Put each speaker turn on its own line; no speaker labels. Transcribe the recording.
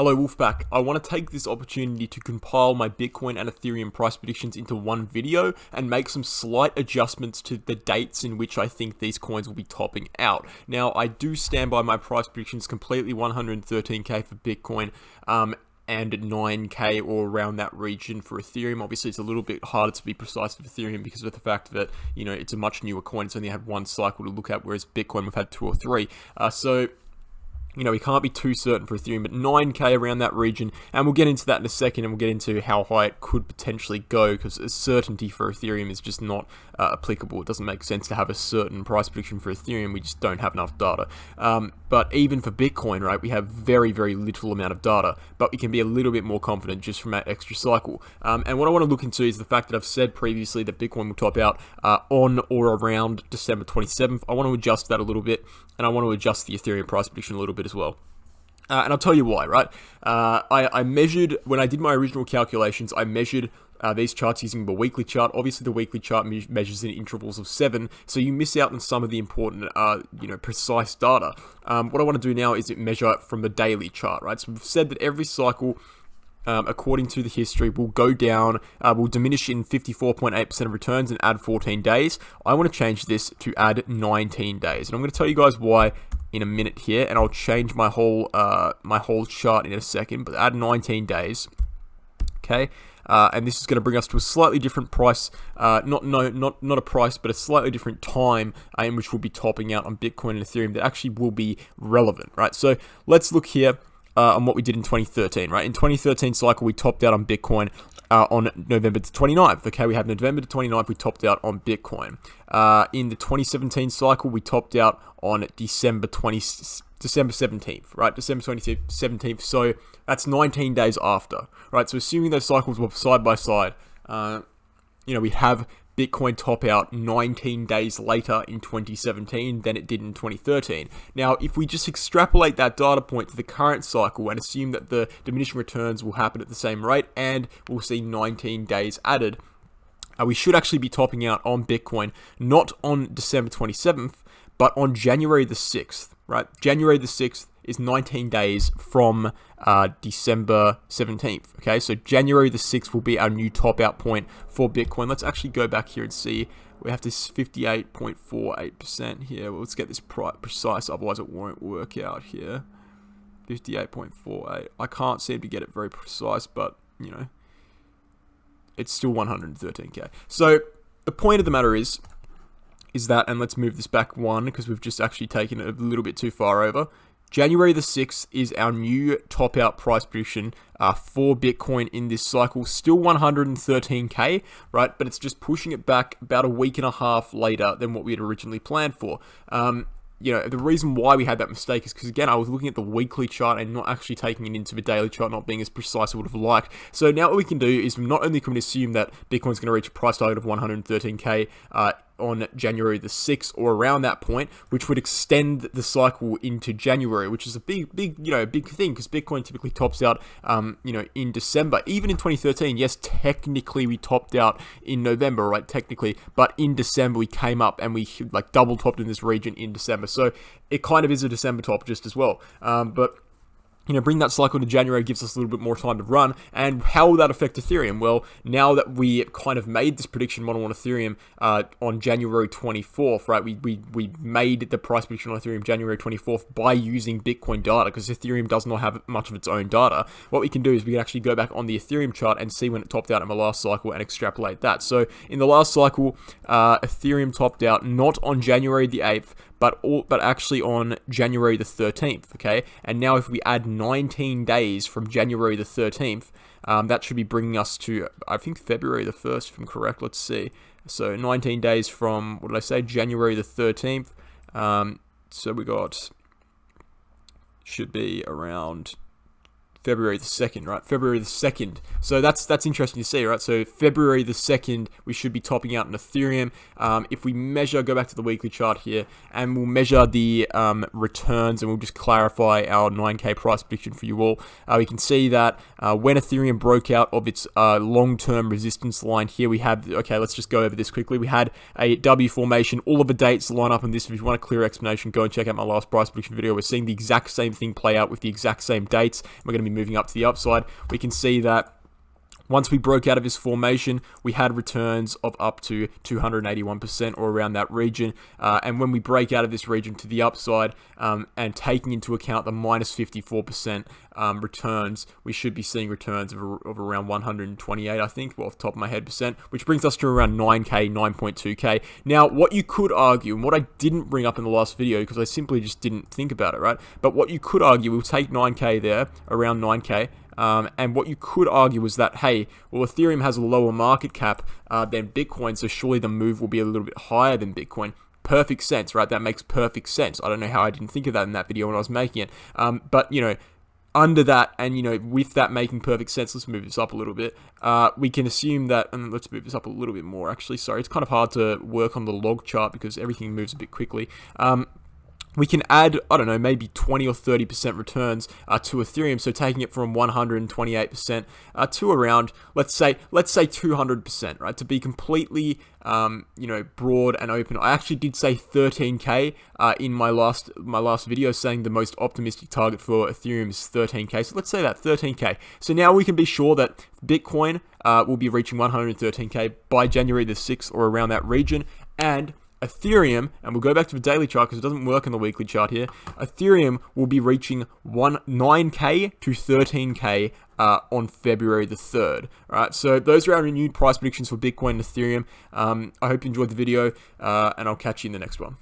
Hello Wolfpack, I want to take this opportunity to compile my Bitcoin and Ethereum price predictions into one video and make some slight adjustments to the dates in which I think these coins will be topping out. Now, I do stand by my price predictions completely, 113k for Bitcoin and 9k or around that region for Ethereum. Obviously, it's a little bit harder to be precise for Ethereum because of the fact that, it's a much newer coin. It's only had one cycle to look at, whereas Bitcoin we've had two or three. We can't be too certain for Ethereum, but 9k around that region, and we'll get into that in a second, and we'll get into how high it could potentially go, because certainty for Ethereum is just not applicable. It doesn't make sense to have a certain price prediction for Ethereum. We just don't have enough data. But even for Bitcoin, right, we have very, very little amount of data, but we can be a little bit more confident just from that extra cycle. And what I want to look into is the fact that I've said previously that Bitcoin will top out on or around December 27th. I want to adjust that a little bit, and I want to adjust the Ethereum price prediction a little bit as well. And I'll tell you why, right? I measured, when I did my original calculations, I measured these charts using the weekly chart. Obviously, the weekly chart measures in intervals of 7, so you miss out on some of the important, precise data. What I want to do now is measure from the daily chart, right? So we've said that every cycle, according to the history, will go down, will diminish in 54.8% of returns and add 14 days. I want to change this to add 19 days, and I'm going to tell you guys why in a minute here, and I'll change my whole chart in a second, but add 19 days, okay? And this is going to bring us to a slightly different price, not a price, but a slightly different time in which we'll be topping out on Bitcoin and Ethereum that actually will be relevant, right? So let's look here on what we did in 2013, right? In 2013 cycle, we topped out on Bitcoin on November the 29th. Okay, we have November the 29th, we topped out on Bitcoin. In the 2017 cycle, we topped out on December 17th, right? December 17th. So that's 19 days after, right? So assuming those cycles were side by side, we have Bitcoin top out 19 days later in 2017 than it did in 2013. Now, if we just extrapolate that data point to the current cycle and assume that the diminishing returns will happen at the same rate and we'll see 19 days added, we should actually be topping out on Bitcoin, not on December 27th, but on January the 6th, right? January the 6th is 19 days from December 17th, okay? So January the 6th will be our new top out point for Bitcoin. Let's actually go back here and see. We have this 58.48% here. Well, let's get this precise, otherwise it won't work out here. 58.48. I can't seem to get it very precise, but, it's still 113k. So the point of the matter is that, and let's move this back one because we've just actually taken it a little bit too far over. January the 6th is our new top out price prediction for Bitcoin in this cycle. Still 113k, right? But it's just pushing it back about a week and a half later than what we had originally planned for. The reason why we had that mistake is because, again, I was looking at the weekly chart and not actually taking it into the daily chart, not being as precise as I would have liked. So now what we can do is not only can we assume that Bitcoin's going to reach a price target of 113k on January the 6th or around that point, which would extend the cycle into January, which is a big thing because Bitcoin typically tops out, in December. Even in 2013, yes, technically we topped out in November, right? Technically, but in December we came up and we double topped in this region in December. So it kind of is a December top just as well. But bring that cycle to January gives us a little bit more time to run. And how will that affect Ethereum? Well, now that we kind of made this prediction model on Ethereum on January 24th, right? We made the price prediction on Ethereum January 24th by using Bitcoin data because Ethereum does not have much of its own data. What we can do is we can actually go back on the Ethereum chart and see when it topped out in the last cycle and extrapolate that. So in the last cycle, Ethereum topped out not on January the 8th, but actually on January the 13th, okay? And now if we add 19 days from January the 13th, that should be bringing us to, I think, February the 1st, if I'm correct. Let's see. So 19 days from, what did I say, January the 13th. So we should be around February the 2nd, right? February the 2nd. So that's interesting to see, right? So February the 2nd, we should be topping out in Ethereum. If we measure, go back to the weekly chart here, and we'll measure the returns, and we'll just clarify our 9K price prediction for you all. We can see that when Ethereum broke out of its long-term resistance line here, we have, okay, let's just go over this quickly. We had a W formation. All of the dates line up on this. If you want a clear explanation, go and check out my last price prediction video. We're seeing the exact same thing play out with the exact same dates. We're going to be be moving up to the upside. We can see that once we broke out of this formation, we had returns of up to 281% or around that region. And when we break out of this region to the upside, and taking into account the minus 54% returns, we should be seeing returns of around 128, I think, well, off the top of my head, percent, which brings us to around 9K, 9.2K. Now, what you could argue, and what I didn't bring up in the last video because I simply just didn't think about it, right? But what you could argue, we'll take 9K there, around 9K. And what you could argue is that, hey, well, Ethereum has a lower market cap than Bitcoin, so surely the move will be a little bit higher than Bitcoin. Perfect sense, right? That makes perfect sense. I don't know how I didn't think of that in that video when I was making it. But, you know, under that, and, you know, with that making perfect sense, let's move this up a little bit. We can assume that, and let's move this up a little bit more, actually. Sorry, it's kind of hard to work on the log chart because everything moves a bit quickly. We can add, I don't know, maybe 20 or 30% returns to Ethereum. So taking it from 128% to around, let's say 200%, right? To be completely, you know, broad and open. I actually did say 13K in my last video, saying the most optimistic target for Ethereum is 13K. So let's say that 13K. So now we can be sure that Bitcoin will be reaching 113K by January the 6th or around that region, and Ethereum, and we'll go back to the daily chart because it doesn't work on the weekly chart here, Ethereum will be reaching 9K to 13K on February the 3rd. Alright, so those are our renewed price predictions for Bitcoin and Ethereum. I hope you enjoyed the video, and I'll catch you in the next one.